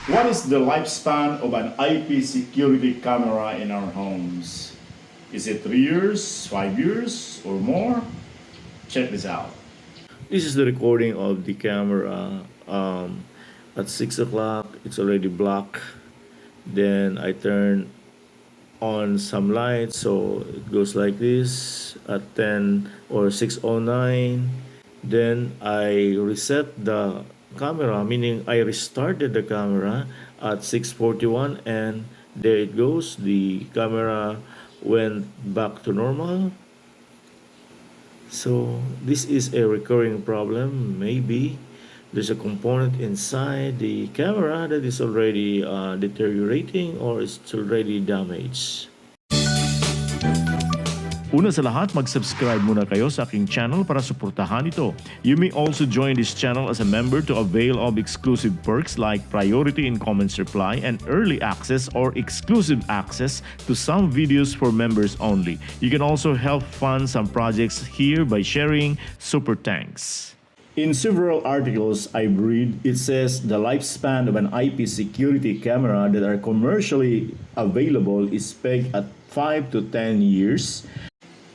What is the lifespan of an IP security camera in our homes? Is it 3 years, 5 years, or more? Check this out. This is the recording of the camera. At 6 o'clock, it's already black. Then I turn on some lights, so it goes like this at 10 or 6:09. Then I reset the camera, meaning I restarted the camera at 6:41, and there it goes. The camera went back to normal. So this is a recurring problem. Maybe there's a component inside the camera that is already deteriorating or it's already damaged. Una sa lahat, mag-subscribe muna kayo sa aking channel para suportahan ito. You may also join this channel as a member to avail of exclusive perks like priority in comments reply and early access or exclusive access to some videos for members only. You can also help fund some projects here by sharing super thanks. In several articles I've read, it says the lifespan of an IP security camera that are commercially available is pegged at 5 to 10 years.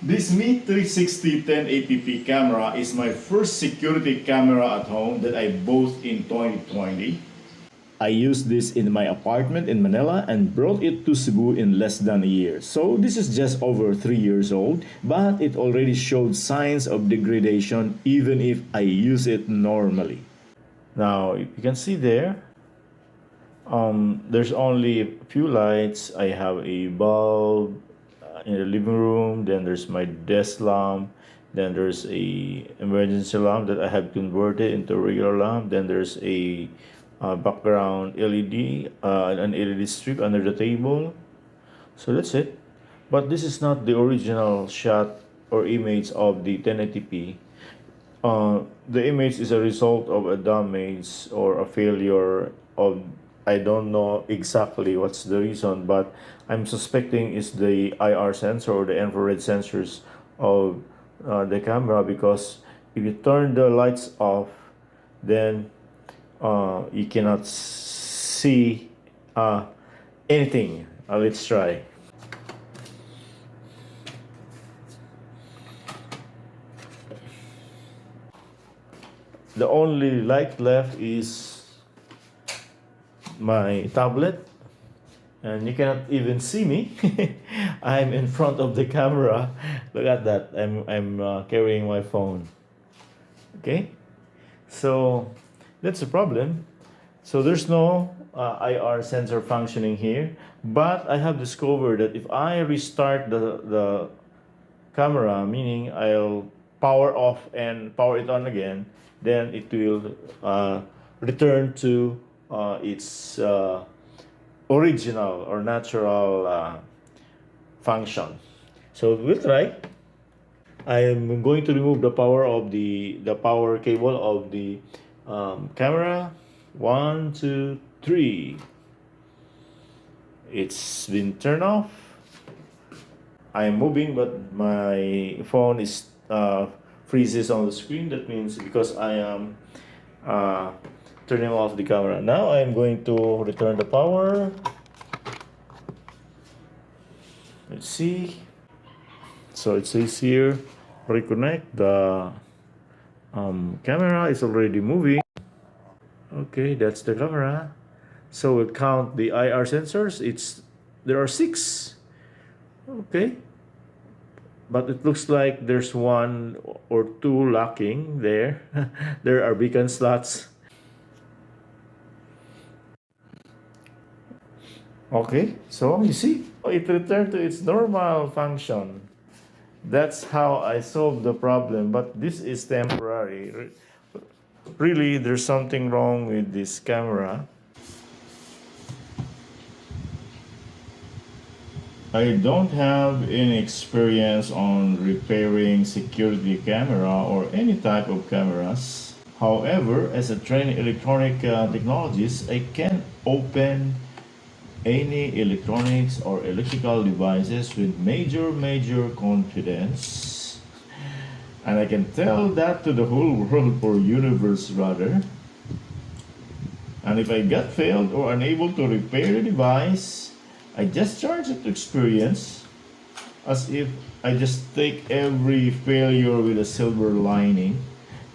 This Mi 360 1080p camera is my first security camera at home that I bought in 2020. I used this in my apartment in Manila and brought it to Cebu in less than a year. So this is just over 3 years old, but it already showed signs of degradation even if I use it normally. Now, you can see there's only a few lights. I have a bulb in the living room, then there's my desk lamp, then there's a emergency lamp that I have converted into a regular lamp, then there's a background LED, an LED strip under the table. So that's it. But this is not the original shot or image of the 1080p. The image is a result of a damage or a failure of, I don't know exactly what's the reason, but I'm suspecting it's the IR sensor or the infrared sensors of the camera, because if you turn the lights off, then you cannot see anything. Let's try. The only light left is my tablet, and you cannot even see me. I'm in front of the camera. Look at that. I'm carrying my phone. Okay, so that's a problem. So there's no IR sensor functioning here, but I have discovered that if I restart the camera, meaning I'll power off and power it on again, then it will return to its original or natural function. So we'll try. I am going to remove the power of the power cable of the camera. 1, 2, 3. It's been turned off. I am moving, but my phone is freezes on the screen. That means because I am turning off the camera. Now I am going to return the power. Let's see. So it says here, reconnect. The camera is already moving. Okay, that's the camera. So we'll count the IR sensors. There are 6. Okay. But it looks like there's 1 or 2 lacking there. There are beacon slots. Okay, so you see, it returned to its normal function. That's how I solved the problem, but this is temporary. Really, there's something wrong with this camera. I don't have any experience on repairing security camera or any type of cameras. However, as a trained electronic technologist, I can open any electronics or electrical devices with major confidence. And I can tell that to the whole world or universe rather. And if I got failed or unable to repair the device, I just charge it to experience, as if I just take every failure with a silver lining.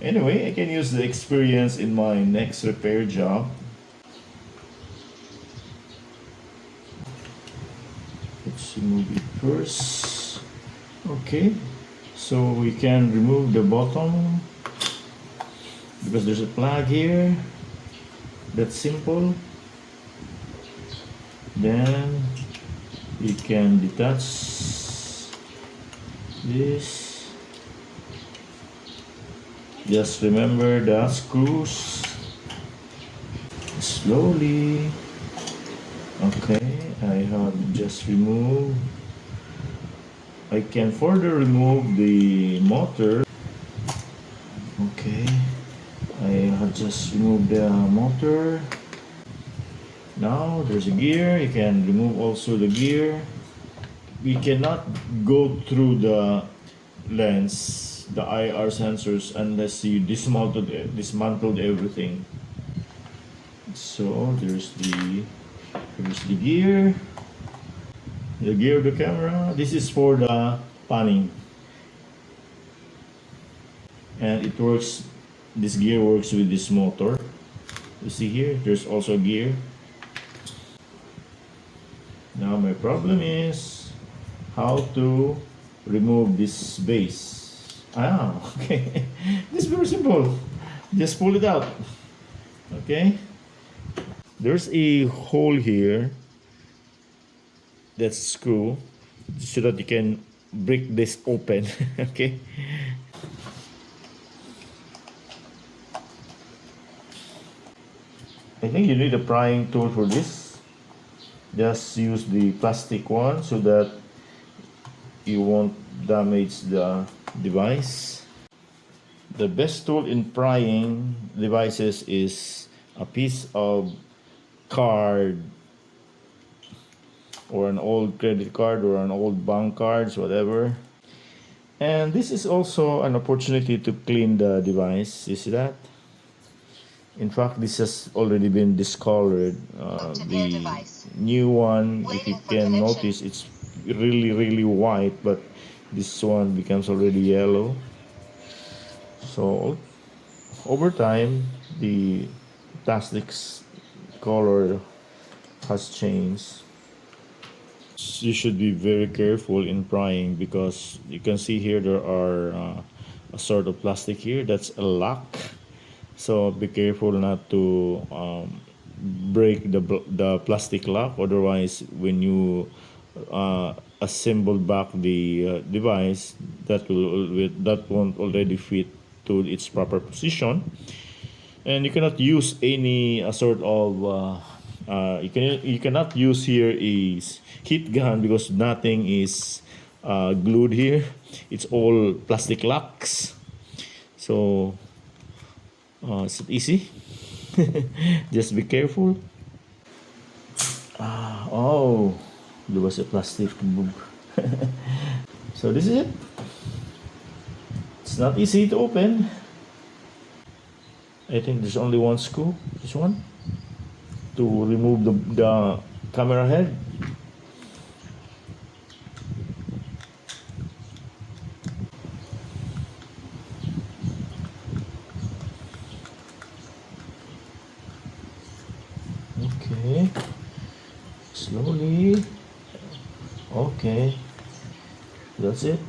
Anyway, I can use the experience in my next repair job. Let's remove it first. Okay, so we can remove the bottom because there's a plug here. That's simple. Then we can detach this. Just remember the screws slowly. Okay, I have just removed. I can further remove the motor. Okay, I have just removed the motor. Now there's a gear. You can remove also the gear. We cannot go through the lens, the IR sensors, unless you dismantled everything. So here's the gear. The gear of the camera. This is for the panning, and it works. This gear works with this motor. You see here. There's also a gear. Now my problem is how to remove this base. Ah, okay. This is very simple. Just pull it out. Okay. There's a hole here. That's a screw, so that you can break this open. Okay. I think you need a prying tool for this. Just use the plastic one so that you won't damage the device. The best tool in prying devices is a piece of card or an old credit card or an old bank cards, whatever. And this is also an opportunity to clean the device. You see that? In fact, this has already been discolored. The new one, if you can notice, it's really, really white, but this one becomes already yellow. So over time, the plastic's color has changed. You should be very careful in prying because you can see here there are a sort of plastic here that's a lock. So be careful not to break the plastic lock. Otherwise, when you assemble back the device, that won't already fit to its proper position, and you cannot use any sort of you cannot use here is heat gun because nothing is glued here. It's all plastic locks. So it's not easy. Just be careful. Oh, there was a plastic boob. So this is it. It's not easy to open. I think there's only one screw, this one, to remove the camera head. Okay, slowly. Okay, that's it.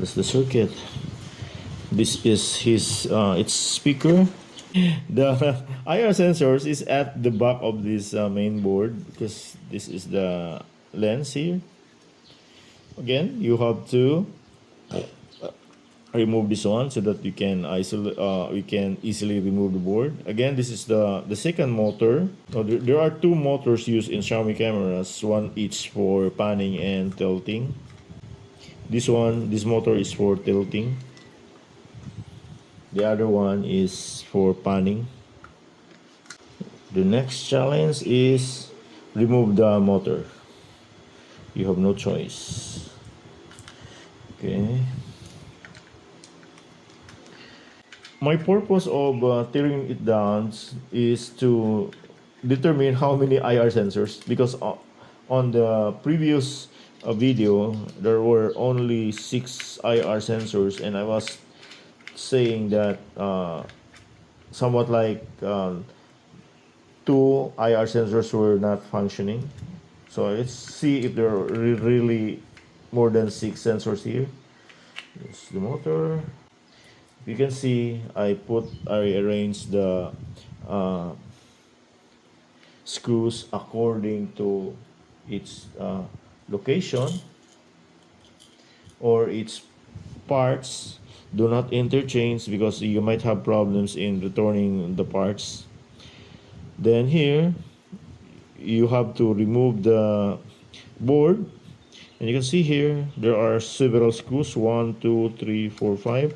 That's the circuit. This is his its speaker. The IR sensors is at the back of this main board because this is the lens here. Again, you have to remove this one so that you can isolate. We can easily remove the board. Again, this is the second motor. So there are two motors used in Xiaomi cameras, one each for panning and tilting. This motor is for tilting. The other one is for panning. The next challenge is remove the motor. You have no choice. Okay. My purpose of tearing it down is to determine how many IR sensors, because on the previous video there were only 6 IR sensors, and I was saying that somewhat like 2 IR sensors were not functioning. So let's see if there are really more than 6 sensors here. This is the motor. You can see I arranged the uh, screws according to its location, or its parts. Do not interchange because you might have problems in returning the parts. Then here you have to remove the board, and you can see here there are several screws, 1, 2, 3, 4, 5.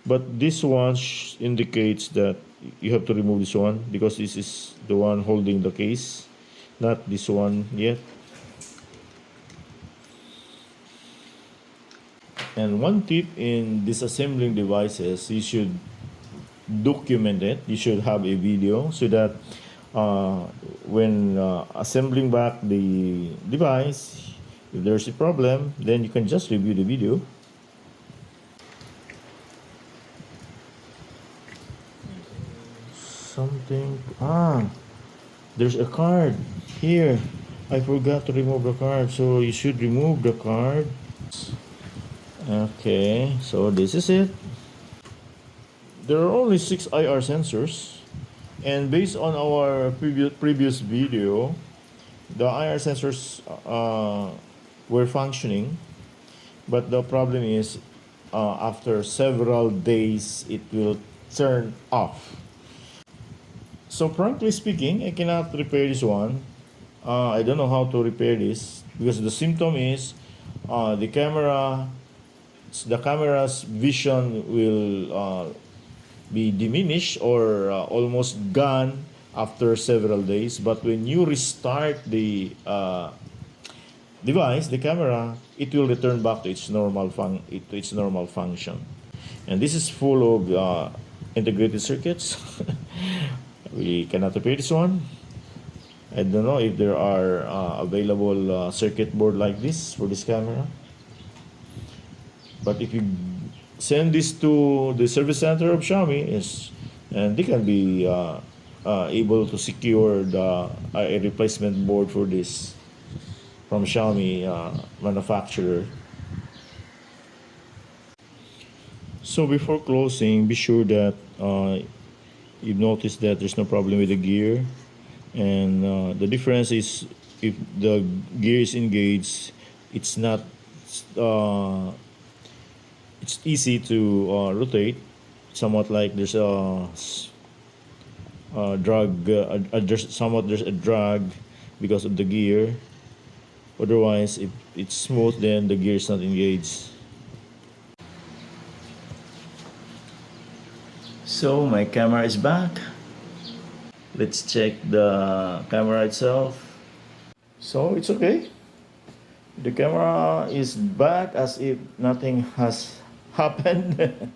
But this one indicates that you have to remove this one because this is the one holding the case, not this one yet. And one tip in disassembling devices, you should document it. You should have a video so that when assembling back the device, if there's a problem, then you can just review the video. Something, there's a card here. I forgot to remove the card, so you should remove the card. Okay, so this is it. There are only 6 IR sensors, and based on our previous video, the IR sensors were functioning, but the problem is after several days it will turn off. So frankly speaking, I cannot repair this one. I don't know how to repair this because the symptom is the camera's vision will be diminished or almost gone after several days. But when you restart the device, the camera, it will return back to its normal function. And this is full of integrated circuits. We cannot repair this one. I don't know if there are available circuit board like this for this camera. But if you send this to the service center of Xiaomi, and they can be able to secure a replacement board for this from Xiaomi manufacturer. So before closing, be sure that you've noticed that there's no problem with the gear, and the difference is if the gear is engaged, it's not it's easy to rotate, somewhat like there's a drag, there's a drag because of the gear. Otherwise, if it's smooth, then the gear is not engaged. So my camera is back. Let's check the camera itself. So it's okay. The camera is back as if nothing has happened.